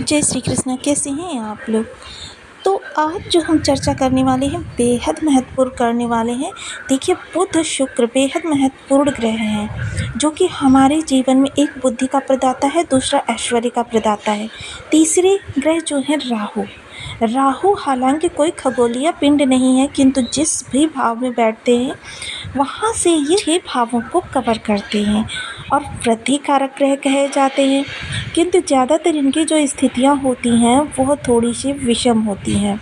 जय श्री कृष्ण। कैसे हैं आप लोग। तो आज जो हम चर्चा करने वाले हैं बेहद महत्वपूर्ण करने वाले हैं। देखिए, बुध शुक्र बेहद महत्वपूर्ण ग्रह हैं जो कि हमारे जीवन में एक बुद्धि का प्रदाता है, दूसरा ऐश्वर्य का प्रदाता है। तीसरे ग्रह जो है राहु। राहु हालांकि कोई खगोलीय पिंड नहीं है, किंतु जिस भी भाव में बैठते हैं वहाँ से ये 6 भावों को कवर करते हैं और वृद्धि कारक ग्रह कहे जाते हैं। किंतु ज़्यादातर इनकी जो स्थितियाँ होती हैं वह थोड़ी सी विषम होती हैं।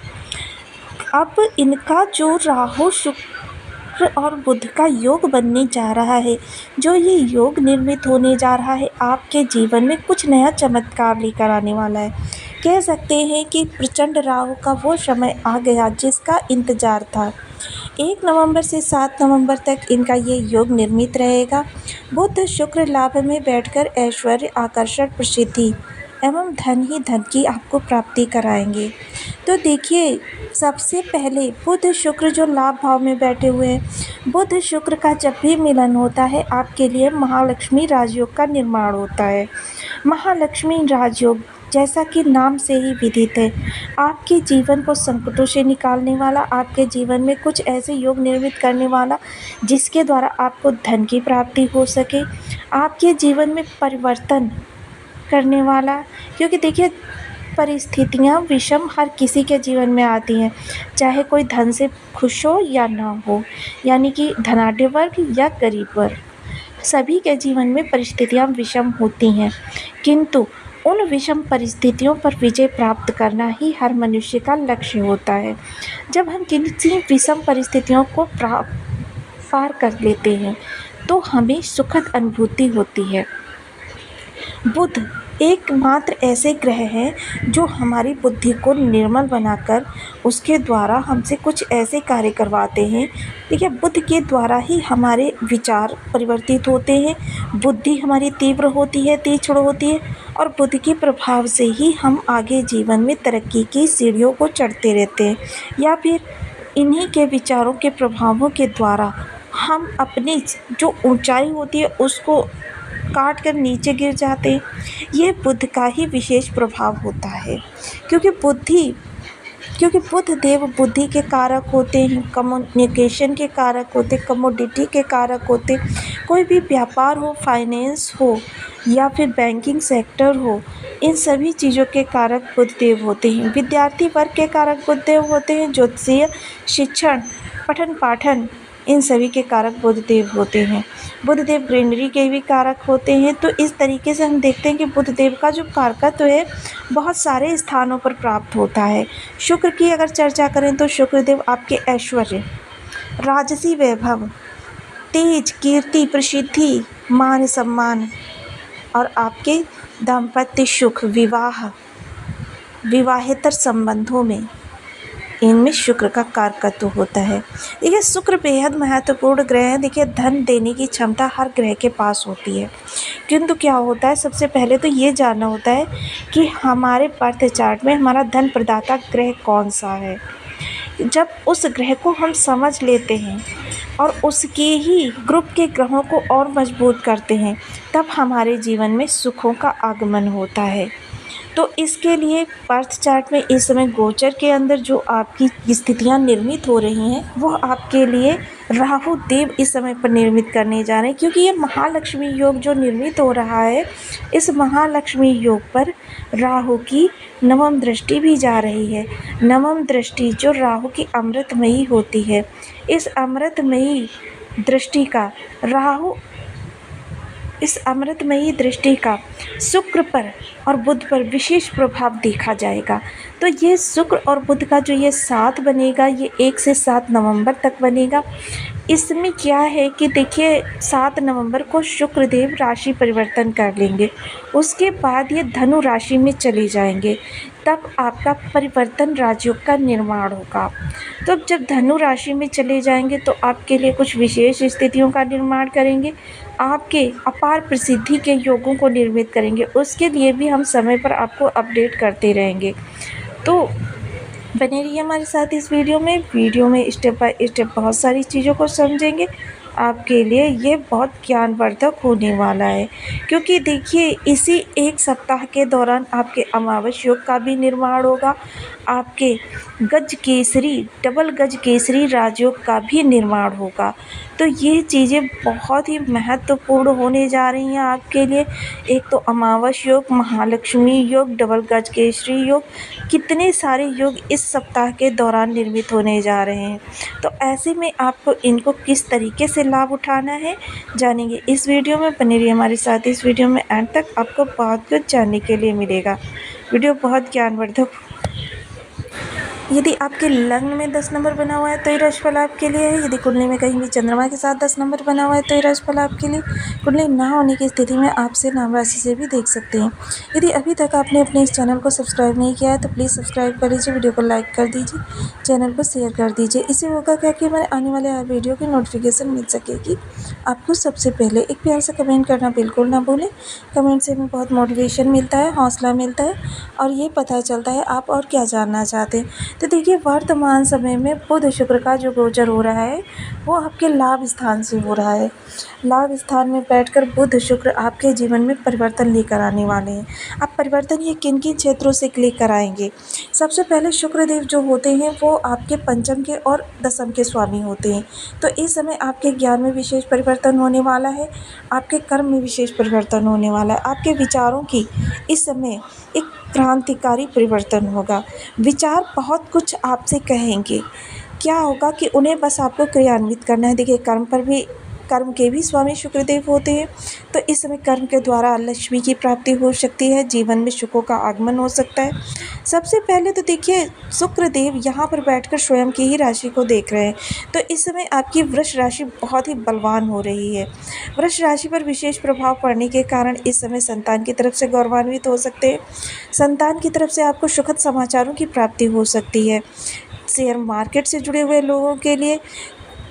अब इनका जो राहु शुक्र और बुध का योग बनने जा रहा है, जो ये योग निर्मित होने जा रहा है, आपके जीवन में कुछ नया चमत्कार लेकर आने वाला है। कह सकते हैं कि प्रचंड राहु का वो समय आ गया जिसका इंतजार था। 1 नवंबर से 7 नवंबर तक इनका ये योग निर्मित रहेगा। बुध शुक्र लाभ में बैठकर ऐश्वर्य, आकर्षण, प्रसिद्धि एवं धन ही धन की आपको प्राप्ति कराएंगे। तो देखिए, सबसे पहले बुध शुक्र जो लाभ भाव में बैठे हुए हैं, बुध शुक्र का जब भी मिलन होता है आपके लिए महालक्ष्मी राजयोग का निर्माण होता है। महालक्ष्मी राजयोग जैसा कि नाम से ही विदित है, आपके जीवन को संकटों से निकालने वाला, आपके जीवन में कुछ ऐसे योग निर्मित करने वाला जिसके द्वारा आपको धन की प्राप्ति हो सके, आपके जीवन में परिवर्तन करने वाला। क्योंकि देखिए, परिस्थितियाँ विषम हर किसी के जीवन में आती हैं, चाहे कोई धन से खुश हो या ना हो, यानी कि धनाढ्य वर्ग या गरीब वर्ग, सभी के जीवन में परिस्थितियाँ विषम होती हैं। किंतु उन विषम परिस्थितियों पर विजय प्राप्त करना ही हर मनुष्य का लक्ष्य होता है। जब हम किसी विषम परिस्थितियों को पार कर लेते हैं तो हमें सुखद अनुभूति होती है। बुध एकमात्र ऐसे ग्रह हैं जो हमारी बुद्धि को निर्मल बनाकर उसके द्वारा हमसे कुछ ऐसे कार्य करवाते हैं। देखिए, बुध के द्वारा ही हमारे विचार परिवर्तित होते हैं, बुद्धि हमारी तीव्र होती है, तीक्ष्ण होती है और बुध के प्रभाव से ही हम आगे जीवन में तरक्की की सीढ़ियों को चढ़ते रहते हैं, या फिर इन्हीं के विचारों के प्रभावों के द्वारा हम अपनी जो ऊंचाई होती है उसको काट कर नीचे गिर जाते हैं। ये बुध का ही विशेष प्रभाव होता है, क्योंकि बुध देव बुद्धि के कारक होते हैं, कम्युनिकेशन के कारक होते, कमोडिटी के कारक होते। कोई भी व्यापार हो, फाइनेंस हो या फिर बैंकिंग सेक्टर हो, इन सभी चीज़ों के कारक बुध देव होते हैं। विद्यार्थी वर्ग के कारक बुध देव होते हैं। ज्योतिषीय, शिक्षण, पठन पाठन, इन सभी के कारक बुधदेव होते हैं। बुधदेव ग्रीनरी के भी कारक होते हैं। तो इस तरीके से हम देखते हैं कि बुधदेव का जो कारकत्व है बहुत सारे स्थानों पर प्राप्त होता है। शुक्र की अगर चर्चा करें तो शुक्रदेव आपके ऐश्वर्य, राजसी वैभव, तेज, कीर्ति, प्रसिद्धि, मान सम्मान और आपके दाम्पत्य सुख, विवाहेतर संबंधों में इनमें शुक्र का कारकत्व होता है। देखिए, शुक्र बेहद महत्वपूर्ण ग्रह है। देखिए, धन देने की क्षमता हर ग्रह के पास होती है, किंतु क्या होता है, सबसे पहले तो ये जानना होता है कि हमारे बर्थ चार्ट में हमारा धन प्रदाता ग्रह कौन सा है। जब उस ग्रह को हम समझ लेते हैं और उसके ही ग्रुप के ग्रहों को और मजबूत करते हैं, तब हमारे जीवन में सुखों का आगमन होता है। तो इसके लिए बर्थ चार्ट में इस समय गोचर के अंदर जो आपकी स्थितियां निर्मित हो रही हैं, वो आपके लिए राहु देव इस समय पर निर्मित करने जा रहे हैं। क्योंकि ये महालक्ष्मी योग जो निर्मित हो रहा है, इस महालक्ष्मी योग पर राहु की नवम दृष्टि भी जा रही है। नवम दृष्टि जो राहु की अमृतमयी होती है, इस अमृतमयी दृष्टि का शुक्र पर और बुध पर विशेष प्रभाव देखा जाएगा। तो ये शुक्र और बुध का जो ये साथ बनेगा, ये 1 से 7 नवंबर तक बनेगा। इसमें क्या है कि देखिए, 7 नवंबर को शुक्रदेव राशि परिवर्तन कर लेंगे, उसके बाद ये धनु राशि में चले जाएंगे, तब आपका परिवर्तन राजयोग का निर्माण होगा। तो जब धनु राशि में चले जाएंगे तो आपके लिए कुछ विशेष स्थितियों का निर्माण करेंगे, आपके अपार प्रसिद्धि के योगों को निर्मित करेंगे। उसके लिए भी हम समय पर आपको अपडेट करते रहेंगे। तो बने रहिए हमारे साथ इस वीडियो में स्टेप बाय स्टेप बहुत सारी चीज़ों को समझेंगे आपके लिए ये बहुत ज्ञानवर्धक होने वाला है, क्योंकि देखिए इसी एक सप्ताह के दौरान आपके अमावस योग का भी निर्माण होगा, आपके गज केसरी डबल गज केसरी राजयोग का भी निर्माण होगा। तो ये चीज़ें बहुत ही महत्वपूर्ण होने जा रही हैं आपके लिए। एक तो अमावस योग, महालक्ष्मी योग, डबल गज केसरी योग, कितने सारे योग इस सप्ताह के दौरान निर्मित होने जा रहे हैं। तो ऐसे में आपको इनको किस तरीके से लाभ उठाना है जानेंगे इस वीडियो में। बने रहिए हमारे साथ, इस वीडियो में एंड तक आपको बहुत कुछ जानने के लिए मिलेगा। वीडियो बहुत ज्ञानवर्धक। यदि आपके लग्न में 10 नंबर बना हुआ है तो ये राशिफल आपके लिए है। यदि कुंडली में कहीं भी चंद्रमा के साथ 10 नंबर बना हुआ है तो ये राशिफल आपके लिए। कुंडली ना होने की स्थिति में आपसे नाम राशि से भी देख सकते हैं। यदि अभी तक आपने अपने इस चैनल को सब्सक्राइब नहीं किया है तो प्लीज़ सब्सक्राइब कर लीजिए, वीडियो को लाइक कर दीजिए, चैनल को शेयर कर दीजिए। इससे होगा क्या कि हमारे आने वाले हर वीडियो की नोटिफिकेशन मिल सकेगी आपको सबसे पहले। एक प्यार से कमेंट करना बिल्कुल ना भूलें। कमेंट से हमें बहुत मोटिवेशन मिलता है, हौसला मिलता है और ये पता चलता है आप और क्या जानना चाहते हैं। तो देखिए वर्तमान समय में बुध शुक्र का जो गोचर हो रहा है वो आपके लाभ स्थान से हो रहा है। लाभ स्थान में बैठकर बुध शुक्र आपके जीवन में परिवर्तन लेकर आने वाले हैं। अब परिवर्तन ये किन किन क्षेत्रों से लेकर आएंगे? सबसे पहले शुक्रदेव जो होते हैं वो आपके पंचम के और दसम के स्वामी होते हैं। तो इस समय आपके ज्ञान में विशेष परिवर्तन होने वाला है, आपके कर्म में विशेष परिवर्तन होने वाला है, आपके विचारों की इस समय एक क्रांतिकारी परिवर्तन होगा। विचार बहुत कुछ आपसे कहेंगे, क्या होगा कि उन्हें बस आपको क्रियान्वित करना है। देखिए कर्म के भी स्वामी शुक्रदेव होते हैं, तो इस समय कर्म के द्वारा लक्ष्मी की प्राप्ति हो सकती है, जीवन में सुखों का आगमन हो सकता है। सबसे पहले तो देखिए शुक्रदेव यहाँ पर बैठकर स्वयं की ही राशि को देख रहे हैं, तो इस समय आपकी वृष राशि बहुत ही बलवान हो रही है। वृष राशि पर विशेष प्रभाव पड़ने के कारण इस समय संतान की तरफ से गौरवान्वित हो सकते हैं। संतान की तरफ से आपको सुखद समाचारों की प्राप्ति हो सकती है। शेयर मार्केट से जुड़े हुए लोगों के लिए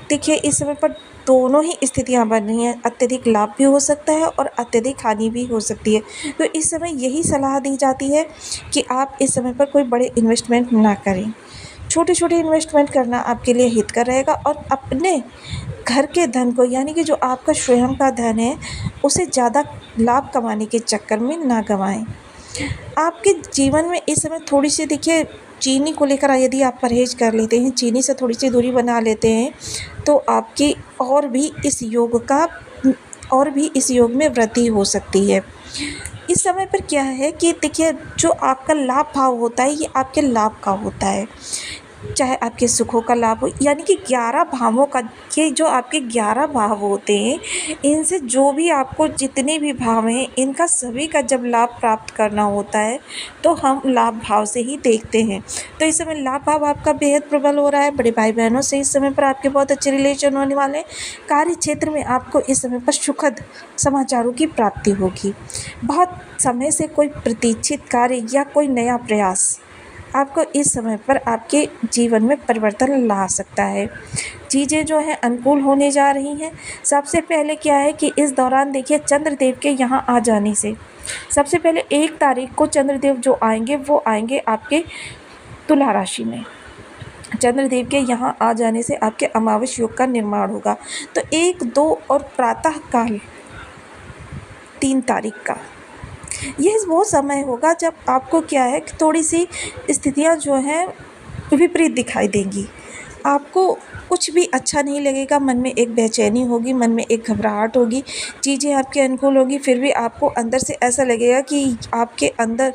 देखिए इस समय पर दोनों ही स्थितियां बन रही हैं, अत्यधिक लाभ भी हो सकता है और अत्यधिक हानि भी हो सकती है। तो इस समय यही सलाह दी जाती है कि आप इस समय पर कोई बड़े इन्वेस्टमेंट ना करें, छोटे छोटे इन्वेस्टमेंट करना आपके लिए हितकर रहेगा और अपने घर के धन को यानी कि जो आपका स्वयं का धन है उसे ज़्यादा लाभ कमाने के चक्कर में ना गंवाएं। आपके जीवन में इस समय थोड़ी सी देखिए चीनी को लेकर यदि आप परहेज कर लेते हैं, चीनी से थोड़ी सी दूरी बना लेते हैं तो आपकी और भी इस योग में वृद्धि हो सकती है। इस समय पर क्या है कि देखिए जो आपका लाभ भाव होता है ये आपके लाभ का होता है, चाहे आपके सुखों का लाभ हो, यानी कि 11 भावों का, ये जो आपके 11 भाव होते हैं इनसे जो भी आपको जितने भी भाव हैं इनका सभी का जब लाभ प्राप्त करना होता है तो हम लाभ भाव से ही देखते हैं। तो इस समय लाभ भाव आपका बेहद प्रबल हो रहा है। बड़े भाई बहनों से इस समय पर आपके बहुत अच्छे रिलेशन होने वाले हैं। कार्य क्षेत्र में आपको इस समय पर सुखद समाचारों की प्राप्ति होगी। बहुत समय से कोई प्रतीक्षित कार्य या कोई नया प्रयास आपको इस समय पर आपके जीवन में परिवर्तन ला सकता है। चीज़ें जो हैं अनुकूल होने जा रही हैं। सबसे पहले क्या है कि इस दौरान देखिए चंद्रदेव के यहाँ आ जाने से सबसे पहले 1 तारीख को चंद्रदेव जो आएंगे वो आएंगे आपके तुला राशि में। चंद्रदेव के यहाँ आ जाने से आपके अमावस योग का निर्माण होगा। तो 1, 2 और प्रातः काल 3 तारीख का यह वो समय होगा जब आपको क्या है कि थोड़ी सी स्थितियां जो हैं विपरीत दिखाई देंगी। आपको कुछ भी अच्छा नहीं लगेगा, मन में एक बेचैनी होगी, मन में एक घबराहट होगी। चीज़ें आपके अनुकूल होगी फिर भी आपको अंदर से ऐसा लगेगा कि आपके अंदर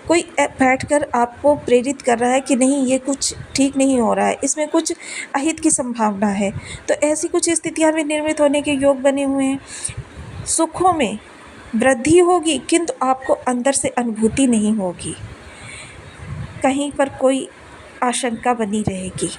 कोई बैठकर आपको प्रेरित कर रहा है कि नहीं ये कुछ ठीक नहीं हो रहा है, इसमें कुछ अहित की संभावना है। तो ऐसी कुछ स्थितियाँ भी निर्मित होने के योग बने हुए हैं। सुखों में वृद्धि होगी किंतु आपको अंदर से अनुभूति नहीं होगी, कहीं पर कोई आशंका बनी रहेगी।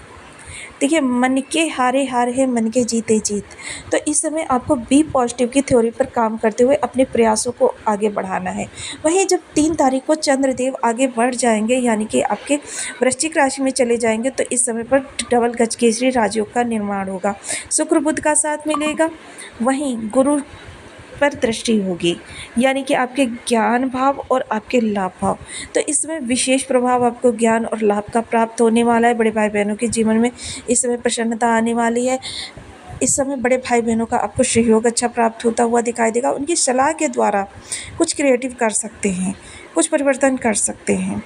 देखिए मन के हारे हार है, मन के जीते जीत। तो इस समय आपको बी पॉजिटिव की थ्योरी पर काम करते हुए अपने प्रयासों को आगे बढ़ाना है। वहीं जब 3 तारीख को चंद्रदेव आगे बढ़ जाएंगे यानी कि आपके वृश्चिक राशि में चले जाएंगे तो इस समय पर डबल गज केसरी राजयोग का निर्माण होगा। शुक्र बुध का साथ मिलेगा, वहीं गुरु पर दृष्टि होगी यानी कि आपके ज्ञान भाव और आपके लाभ भाव। तो इसमें विशेष प्रभाव आपको ज्ञान और लाभ का प्राप्त होने वाला है। बड़े भाई बहनों के जीवन में इस समय प्रसन्नता आने वाली है। इस समय बड़े भाई बहनों का आपको सहयोग अच्छा प्राप्त होता हुआ दिखाई देगा। उनकी सलाह के द्वारा कुछ क्रिएटिव कर सकते हैं, कुछ परिवर्तन कर सकते हैं।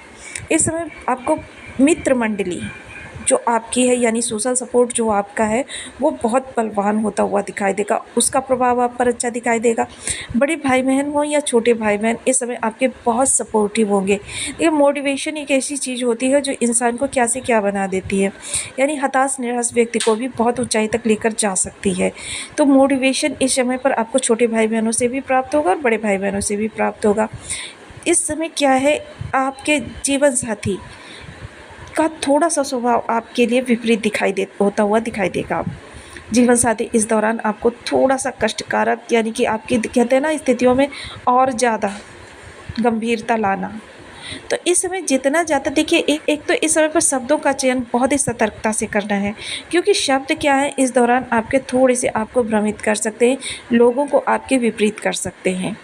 इस समय आपको मित्र मंडली जो आपकी है, यानी सोशल सपोर्ट जो आपका है, वो बहुत बलवान होता हुआ दिखाई देगा। उसका प्रभाव आप पर अच्छा दिखाई देगा। बड़े भाई बहन हों या छोटे भाई बहन, इस समय आपके बहुत सपोर्टिव होंगे। ये मोटिवेशन एक ऐसी चीज़ होती है जो इंसान को क्या से क्या बना देती है, यानी हताश निराश व्यक्ति को भी बहुत ऊंचाई तक लेकर जा सकती है। तो मोटिवेशन इस समय पर आपको छोटे भाई बहनों से भी प्राप्त होगा और बड़े भाई बहनों से भी प्राप्त होगा। इस समय क्या है, आपके जीवन साथी का थोड़ा सा स्वभाव आपके लिए विपरीत होता हुआ दिखाई देगा। जीवन साथी इस दौरान आपको थोड़ा सा कष्टकारक, यानी कि आपकी कहते हैं ना स्थितियों में और ज़्यादा गंभीरता लाना। तो इस समय जितना ज़्यादा देखिए, एक तो इस समय पर शब्दों का चयन बहुत ही सतर्कता से करना है, क्योंकि शब्द क्या है, इस दौरान आपके थोड़े से आपको भ्रमित कर सकते हैं, लोगों को आपके विपरीत कर सकते हैं।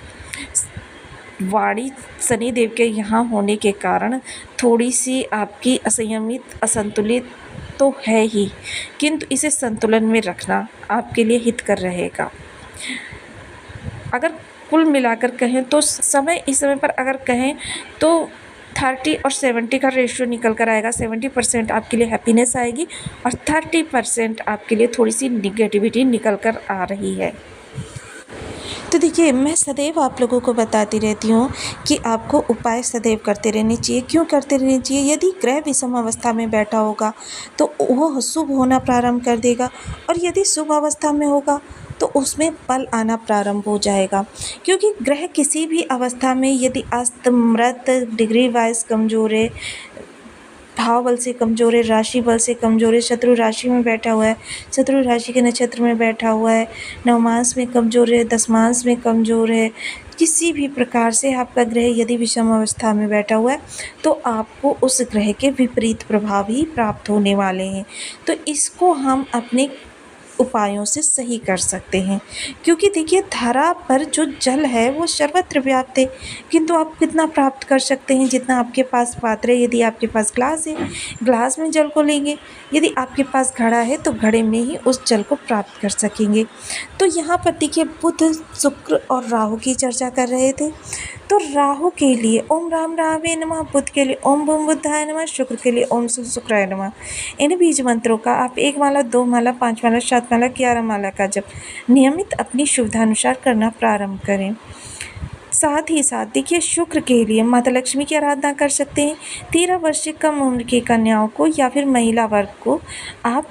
वाणी शनिदेव के यहाँ होने के कारण थोड़ी सी आपकी असंयमित, असंतुलित तो है ही, किंतु इसे संतुलन में रखना आपके लिए हितकर रहेगा। अगर कुल मिलाकर कहें तो समय इस समय पर अगर कहें तो 30 और 70 का रेशियो निकल कर आएगा। 70% आपके लिए हैप्पीनेस आएगी और 30% आपके लिए थोड़ी सी निगेटिविटी निकल कर आ रही है। तो देखिए, मैं सदैव आप लोगों को बताती रहती हूँ कि आपको उपाय सदैव करते रहने चाहिए। क्यों करते रहने चाहिए? यदि ग्रह विषम अवस्था में बैठा होगा तो वो शुभ होना प्रारंभ कर देगा, और यदि शुभ अवस्था में होगा तो उसमें बल आना प्रारंभ हो जाएगा। क्योंकि ग्रह किसी भी अवस्था में यदि अस्त, मृत, डिग्री वाइज कमज़ोर है, भाव बल से कमज़ोर है, राशि बल से कमज़ोर है, शत्रु राशि में बैठा हुआ है, शत्रु राशि के नक्षत्र में बैठा हुआ है, नवमांश में कमज़ोर है, दशमांश में कमज़ोर है, किसी भी प्रकार से आपका ग्रह यदि विषम अवस्था में बैठा हुआ है तो आपको उस ग्रह के विपरीत प्रभाव ही प्राप्त होने वाले हैं। तो इसको हम अपने उपायों से सही कर सकते हैं। क्योंकि देखिए, धरा पर जो जल है वो सर्वत्र व्याप्त है, किंतु आप कितना प्राप्त कर सकते हैं? जितना आपके पास पात्र है। यदि आपके पास ग्लास है, ग्लास में जल को लेंगे। यदि आपके पास घड़ा है तो घड़े में ही उस जल को प्राप्त कर सकेंगे। तो यहाँ पर देखिए, बुध, शुक्र और राहु की चर्चा कर रहे थे। तो राहु के लिए ओम राम रावे नमः, बुध के लिए ओम बम बुद्धाय नमः, शुक्र के लिए ओम शुक्राय नमः। इन बीज मंत्रों का आप 1 माला, 2 माला, 5 माला, 7 माला, 11 माला का जप नियमित अपनी सुविधानुसार करना प्रारंभ करें। साथ ही साथ देखिए, शुक्र के लिए माता लक्ष्मी की आराधना कर सकते हैं। 13 वर्ष से कम उम्र की कन्याओं को या फिर महिला वर्ग को आप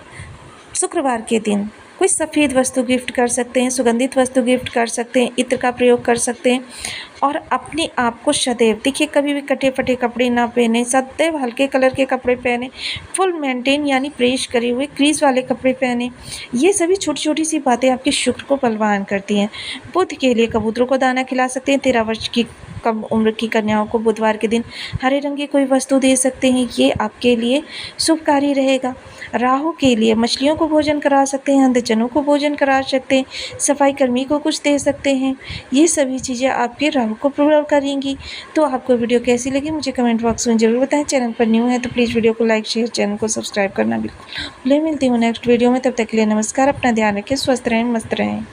शुक्रवार के दिन कोई सफ़ेद वस्तु गिफ्ट कर सकते हैं, सुगंधित वस्तु गिफ्ट कर सकते हैं, इत्र का प्रयोग कर सकते हैं। और अपने आप को सदैव देखिए, कभी भी कटे फटे कपड़े ना पहने, सदैव हल्के कलर के कपड़े पहने, फुल मेंटेन यानी प्रेस करे हुए क्रीज वाले कपड़े पहने। ये सभी छोटी छोटी सी बातें आपके शुक्र को बलवान करती हैं। बुध के लिए कबूतरों को दाना खिला सकते हैं। 13 वर्ष की कम उम्र की कन्याओं को बुधवार के दिन हरे रंग की कोई वस्तु दे सकते हैं, ये आपके लिए शुभकारी रहेगा। राहु के लिए मछलियों को भोजन करा सकते हैं, अंधजनों को भोजन करा सकते हैं, सफाई कर्मी को कुछ दे सकते हैं। ये सभी चीज़ें आपके राहु को प्रभाव करेंगी। तो आपको वीडियो कैसी लगी मुझे कमेंट बॉक्स में ज़रूर बताएं। चैनल पर न्यू है तो प्लीज़ वीडियो को लाइक, शेयर, चैनल को सब्सक्राइब करना बिल्कुल भूलें। मिलती हूँ नेक्स्ट वीडियो में, तब तक के लिए नमस्कार। अपना ध्यान रखें, स्वस्थ रहें, मस्त रहें।